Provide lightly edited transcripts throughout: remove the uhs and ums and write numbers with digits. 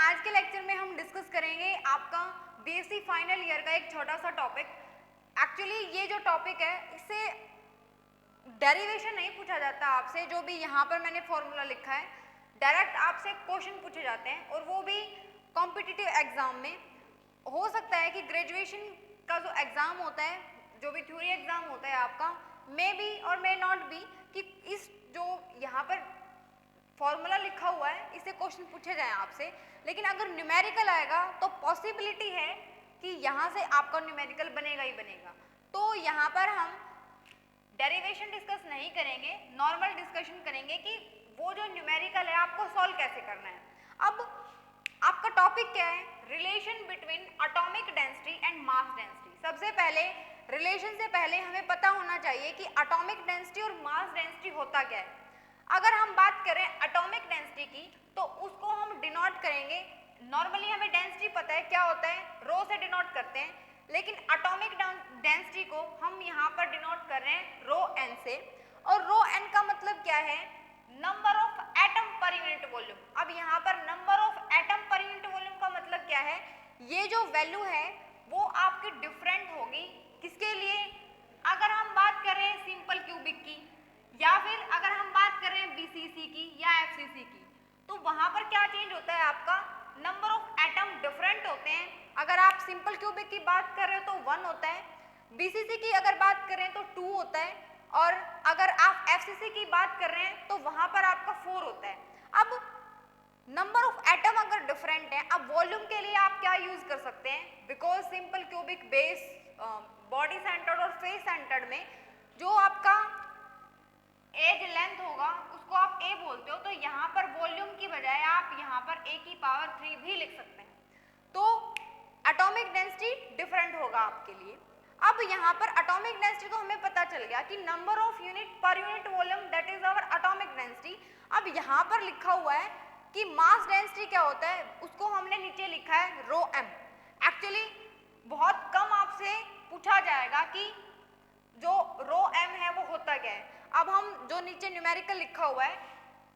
आज के लेक्चर में हम डिस्कस करेंगे आपका बीएससी फाइनल ईयर का एक छोटा सा टॉपिक। एक्चुअली ये जो टॉपिक है इससे डेरिवेशन नहीं पूछा जाता आपसे, जो भी यहाँ पर मैंने फॉर्मूला लिखा है डायरेक्ट आपसे क्वेश्चन पूछे जाते हैं, और वो भी कॉम्पिटिटिव एग्जाम में। हो सकता है कि ग्रेजुएशन का जो एग्ज़ाम होता है, जो भी थ्योरी एग्ज़ाम होता है आपका, मे बी और मे नॉट बी कि इस जो यहाँ पर फॉर्मूला लिखा हुआ है इससे क्वेश्चन पूछे जाए आपसे। लेकिन अगर न्यूमेरिकल आएगा तो पॉसिबिलिटी है कि यहाँ से आपका न्यूमेरिकल बनेगा ही बनेगा। तो यहाँ पर हम डेरिवेशन डिस्कस नहीं करेंगे, नॉर्मल डिस्कशन करेंगे कि वो जो न्यूमेरिकल है आपको सॉल्व कैसे करना है। अब आपका टॉपिक क्या है? Relation between atomic density and mass density. सबसे पहले रिलेशन से पहले हमें पता होना चाहिए कि एटॉमिक डेंसिटी और मास डेंसिटी होता क्या है। अगर हम बात करें एटॉमिक डेंसिटी की तो उसको हम डिनोट करेंगे, नॉर्मली हमें डेंसिटी पता है क्या होता है, रो से डिनोट करते हैं, लेकिन एटॉमिक डेंसिटी को हम यहाँ पर डिनोट कर रहे हैं रो एन से। और रो एन का मतलब क्या है? नंबर ऑफ एटम पर यूनिट वॉल्यूम। अब यहाँ पर नंबर ऑफ एटम पर यूनिट वॉल्यूम का मतलब क्या है? ये जो वैल्यू है वो आपकी डिफरेंट होगी। किसके लिए? अगर हम बात करें सिंपल क्यूबिक की, या फिर अगर हम बात करें बीसीसी की या एफसीसी की, तो वहां पर क्या चेंज होता है? आपका नंबर ऑफ एटम डिफरेंट होते हैं। अगर आप सिंपल क्यूबिक की बात कर रहे हो तो 1 होता है, बीसीसी की अगर बात करें तो 2 होता है, और अगर आप एफसीसी की बात कर रहे हैं तो वहां पर आपका 4 होता है। अब नंबर ऑफ एटम अगर डिफरेंट है, अब वॉल्यूम के लिए आप क्या यूज कर सकते हैं? Because simple cubic base body centred और फेस सेंटर्ड में जो आपका एज लेंथ होगा उसको आप ए बोलते हो, तो यहाँ पर वॉल्यूम की बजाय आप यहाँ पर ए की पावर 3 भी लिख सकते हैं। तो एटॉमिक डेंसिटी डिफरेंट होगा आपके लिए। अब यहाँ पर एटॉमिक डेंसिटी तो हमें पता चल गया कि नंबर ऑफ यूनिट पर unit volume, that is our atomic density. अब यहाँ पर लिखा हुआ है कि मास डेंसिटी क्या होता है, उसको हमने नीचे लिखा है रो एम। एक्चुअली बहुत कम आपसे पूछा जाएगा कि जो रो एम है वो होता क्या है। अब हम जो नीचे न्यूमेरिकल लिखा हुआ है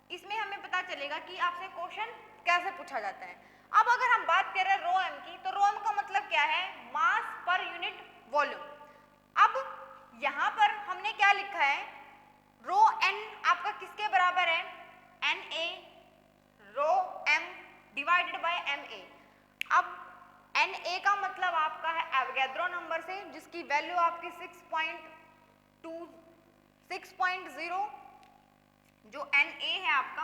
इसमें हमें पता चलेगा कि आपसे क्वेश्चन कैसे पूछा जाता है। अब अगर हम बात करें रो एम की, तो रो एम का मतलब क्या है? मास पर यूनिट वॉल्यूम। अब यहाँ पर हमने क्या लिखा है? रो एन आपका किसके बराबर है? N A rho M divided by M A. अब एन ए का मतलब आपका है एवोगैड्रो नंबर से, जिसकी वैल्यू आपकी 6.0, जो एन ए है आपका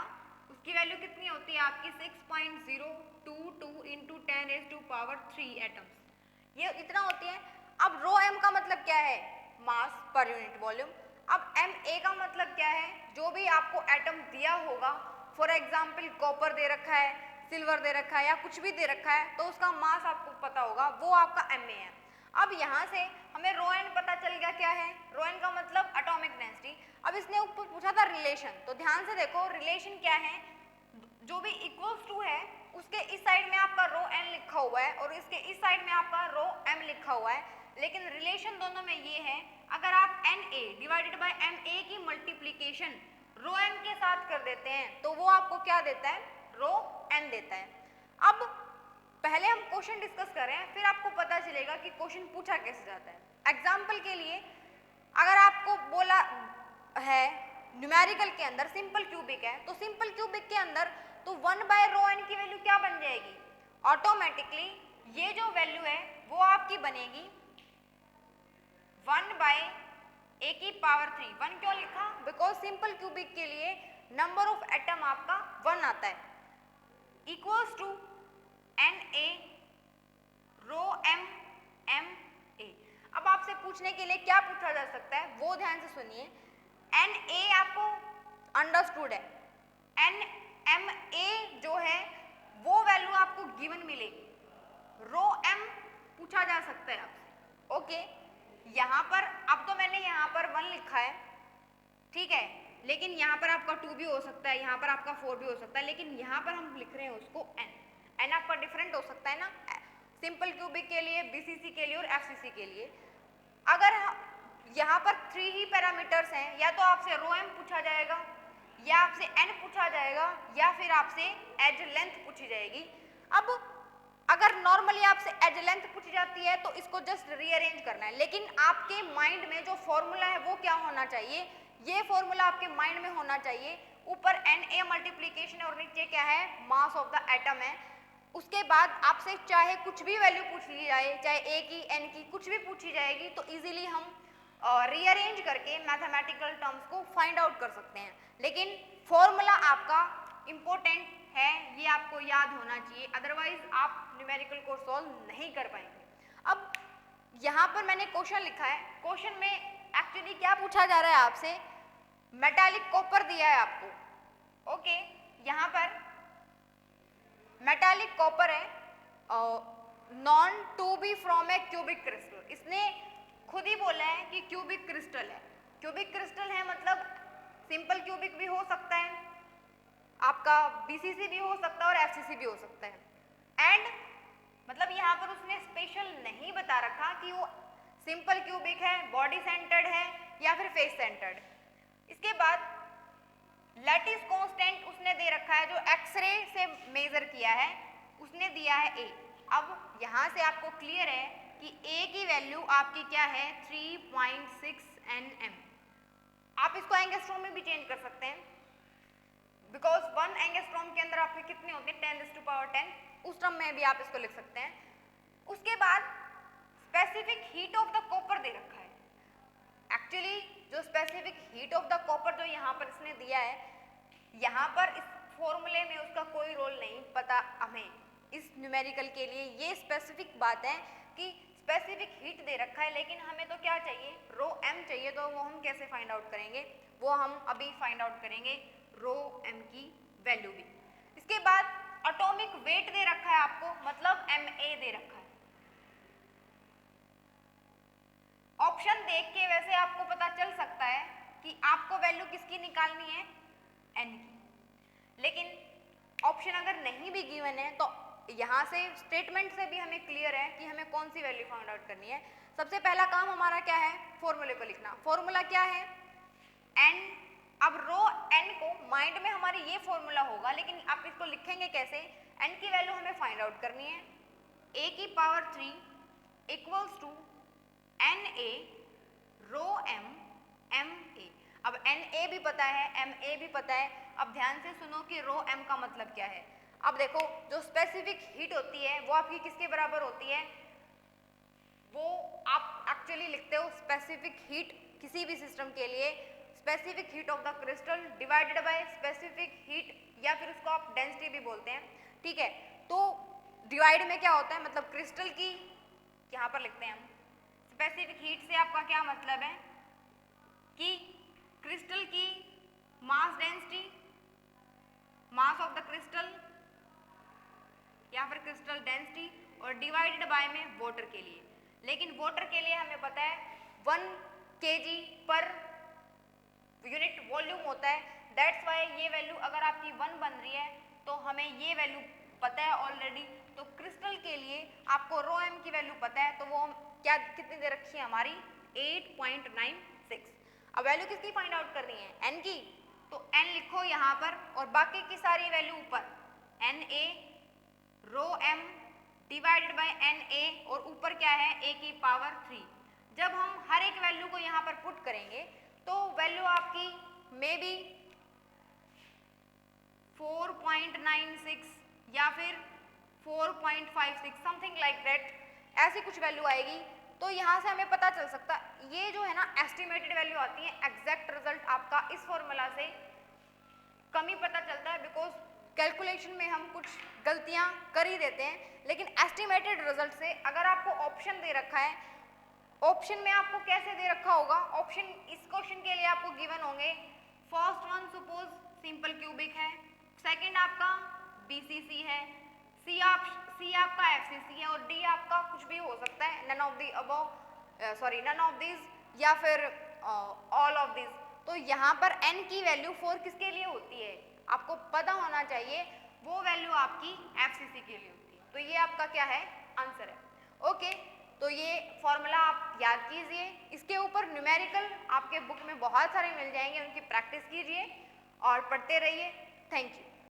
उसकी वैल्यू कितनी होती है आपकी? 6.022 इंटू 10⁻³ एटम्स, ये इतना होती है। अब रो एम का मतलब क्या है? मास पर यूनिट वॉल्यूम। अब एम ए का मतलब क्या है? जो भी आपको एटम दिया होगा, फॉर एग्जाम्पल कॉपर दे रखा है, सिल्वर दे रखा है या कुछ भी दे रखा है, तो उसका मास आपको पता होगा, वो आपका एम ए है। अब यहाँ से हमें रो एन पता चल गया क्या है? रो एन का मतलब एटॉमिक डेंसिटी। अब इसने ऊपर पूछा था रिलेशन, तो ध्यान से देखो रिलेशन क्या है। जो भी इक्वल्स टू है उसके इस साइड में आपका रो एन लिखा हुआ है और इसके इस साइड में आपका रो एम लिखा हुआ है, लेकिन रिलेशन दोनों में ये है, अगर आप N A divided by M A की मल्टीप्लीकेशन रो एम के साथ कर देते हैं तो वो आपको क्या देता है? रो एन देता है। अब पहले हम क्वेश्चन डिस्कस करें, फिर आपको पता चलेगा कि क्वेश्चन पूछा कैसे जाता है। एग्जाम्पल के लिए अगर आपको बोला है न्यूमेरिकल के अंदर सिंपल क्यूबिक है, तो सिंपल क्यूबिक के अंदर तो 1 बाय रो एन की वैल्यू क्या बन जाएगी? ऑटोमेटिकली ये जो वैल्यू है वो आपकी बनेगी 1 बाय ए की पावर 3। 1 क्यों लिखा? बिकॉज सिंपल क्यूबिक के लिए नंबर ऑफ एटम आपका 1 आता है, equals to N A rho M M A. अब आपसे पूछने के लिए क्या पूछा जा सकता है वो ध्यान से सुनिए। एन ए आपको अंडरस्टूड है, एन एम ए जो है वो वैल्यू आपको गिवन मिलेगी, रो एम पूछा जा सकता है आपसे। ओके, यहाँ पर अब तो मैंने यहाँ पर 1 लिखा है, ठीक है, लेकिन यहाँ पर आपका 2 भी हो सकता है, यहाँ पर आपका 4 भी हो सकता है, लेकिन यहाँ पर हम लिख रहे हैं उसको एन। एन आपका डिफरेंट हो सकता है ना, सिंपल क्यूबिक के लिए, बीसीसी के लिए और एफसीसी के लिए। अगर यहाँ पर 3 ही पैरामीटर्स हैं, या तो आपसे रो एम पूछा जाएगा, या आपसे एन पूछा जाएगा, या फिर आपसे एज लेंथ पूछी जाएगी। अब अगर नॉर्मली आपसे एज लेंथ पूछी जाती है तो इसको जस्ट रीअरेंज करना है, लेकिन आपके माइंड में जो फॉर्मूला है वो क्या होना चाहिए, ये फॉर्मूला आपके माइंड में होना चाहिए। ऊपर Na मल्टीप्लीकेशन और नीचे क्या है, मास ऑफ द एटम है। उसके बाद आपसे चाहे कुछ भी वैल्यू पूछ ली जाए, चाहे ए की एन की कुछ भी पूछी जाएगी, तो इजीली हम रीअरेंज करके मैथमेटिकल टर्म्स को फाइंड आउट कर सकते हैं। लेकिन फॉर्मूला आपका इम्पोर्टेंट है, ये आपको याद होना चाहिए, अदरवाइज आप न्यूमेरिकल को सॉल्व नहीं कर पाएंगे। अब यहाँ पर मैंने क्वेश्चन लिखा है, क्वेश्चन में एक्चुअली क्या पूछा जा रहा है आपसे, मेटालिक कॉपर दिया है आपको। ओके, यहाँ पर मेटालिक कॉपर है, known to be from a cubic crystal. इसने खुद ही बोला है कि क्यूबिक क्रिस्टल है। क्यूबिक क्रिस्टल है मतलब सिंपल क्यूबिक भी हो सकता है, आपका बीसीसी भी हो सकता है और एफसीसी भी हो सकता है। एंड मतलब यहाँ पर उसने स्पेशल नहीं बता रखा कि वो सिंपल क्यूबिक है, बॉडी सेंटर्ड है या फिर फेस सेंटर्ड। इसके बाद लैटिस कांस्टेंट उसने दे रखा है, जो एक्सरे से मेजर किया है, उसने दिया है ए। अब यहाँ से आपको क्लियर है कि ए की वैल्यू आपकी क्या है, 3.6 Nm। आप इसको एंगस्ट्रॉम में भी चेंज कर सकते हैं, बिकॉज 1 एंगस्ट्रॉम के अंदर आपके कितने होते हैं, 10⁻10, उस टर्म में भी आप इसको लिख सकते हैं। उसके बाद specific heat of the copper दे रखा है। एक्चुअली जो specific heat of the copper जो यहाँ पर इसने दिया है, यहाँ पर इस फॉर्मूले में उसका कोई रोल नहीं पता हमें इस न्यूमेरिकल के लिए। ये स्पेसिफिक बात है कि स्पेसिफिक हीट दे रखा है, लेकिन हमें तो क्या चाहिए, रो एम चाहिए। तो वो हम कैसे फाइंड आउट करेंगे, वो हम अभी फाइंड आउट करेंगे, रो एम की वैल्यू भी। इसके बाद एटॉमिक वेट दे रखा है आपको, मतलब Ma दे रखा है। ऑप्शन देख के वैसे आपको पता चल सकता है कि आपको वैल्यू किसकी निकालनी है, एन की। लेकिन ऑप्शन अगर नहीं भी गिवन है तो यहाँ से स्टेटमेंट से भी हमें क्लियर है कि हमें कौन सी वैल्यू फाइंड आउट करनी है। सबसे पहला काम हमारा क्या है, फॉर्मूले को लिखना। फॉर्मूला क्या है, एन। अब रो एन को माइंड में हमारी ये फॉर्मूला होगा, लेकिन आप इसको लिखेंगे कैसे, एन की वैल्यू हमें फाइंड आउट करनी है, a की power 3 equals to Na rho M Ma। अब Na भी पता है, Ma भी पता है। अब ध्यान से सुनो कि रो एम का मतलब क्या है। अब देखो, जो स्पेसिफिक हीट होती है वो आपकी किसके बराबर होती है, वो आप एक्चुअली लिखते हो स्पेसिफिक हीट किसी भी सिस्टम के लिए, specific heat of the crystal divided by specific heat, या फिर उसको आप डेंसिटी भी बोलते हैं, ठीक है। तो डिवाइड में क्या होता है, मतलब क्रिस्टल की, यहाँ पर लिखते हैं हम स्पेसिफिक हीट से आपका क्या मतलब है कि क्रिस्टल की mass density, mass of the crystal या फिर क्रिस्टल डेंसिटी, और डिवाइडेड बाय में वाटर के लिए। लेकिन वाटर के लिए हमें पता है 1 kg पर यूनिट वॉल्यूम होता है। दैट्स वाई ये वैल्यू अगर आपकी 1 बन रही है तो हमें ये वैल्यू पता है ऑलरेडी। तो क्रिस्टल के लिए आपको रो एम की वैल्यू पता है, तो वो क्या कितनी दे रखी है हमारी, 8.96। अब वैल्यू किसकी फाइंड आउट करनी है, एन की। तो एन लिखो यहाँ पर और बाकी की सारी वैल्यू ऊपर, Na rho M divided by Na, और ऊपर क्या है, a की पावर 3। जब हम हर एक वैल्यू को यहाँ पर पुट करेंगे तो वैल्यू आपकी मे बी 4.96 या फिर 4.56 समथिंग लाइक दैट, ऐसी कुछ वैल्यू आएगी। तो यहाँ से हमें पता चल सकता, ये जो है ना एस्टिमेटेड वैल्यू आती है, एग्जैक्ट रिजल्ट आपका इस फॉर्मूला से कम ही पता चलता है, बिकॉज कैलकुलेशन में हम कुछ गलतियां कर ही देते हैं। लेकिन एस्टिमेटेड रिजल्ट से, अगर आपको ऑप्शन दे रखा है, ऑप्शन में आपको कैसे दे रखा होगा, ऑप्शन इस क्वेश्चन के लिए आपको गिवन होंगे, first one suppose simple cubic है, सेकंड आपका बीसीसी है, सी आपका एफसीसी है, और डी आपका कुछ भी हो सकता है, none of the above, sorry none of this या फिर ऑल ऑफ दिस। तो यहाँ पर n की वैल्यू 4 किसके लिए होती है, आपको पता होना चाहिए, वो वैल्यू आपकी एफसीसी के लिए होती है। तो ये आपका क्या है, आंसर है। ओके, तो ये फॉर्मूला आप याद कीजिए। इसके ऊपर न्यूमेरिकल आपके बुक में बहुत सारे मिल जाएंगे, उनकी प्रैक्टिस कीजिए और पढ़ते रहिए। Thank you.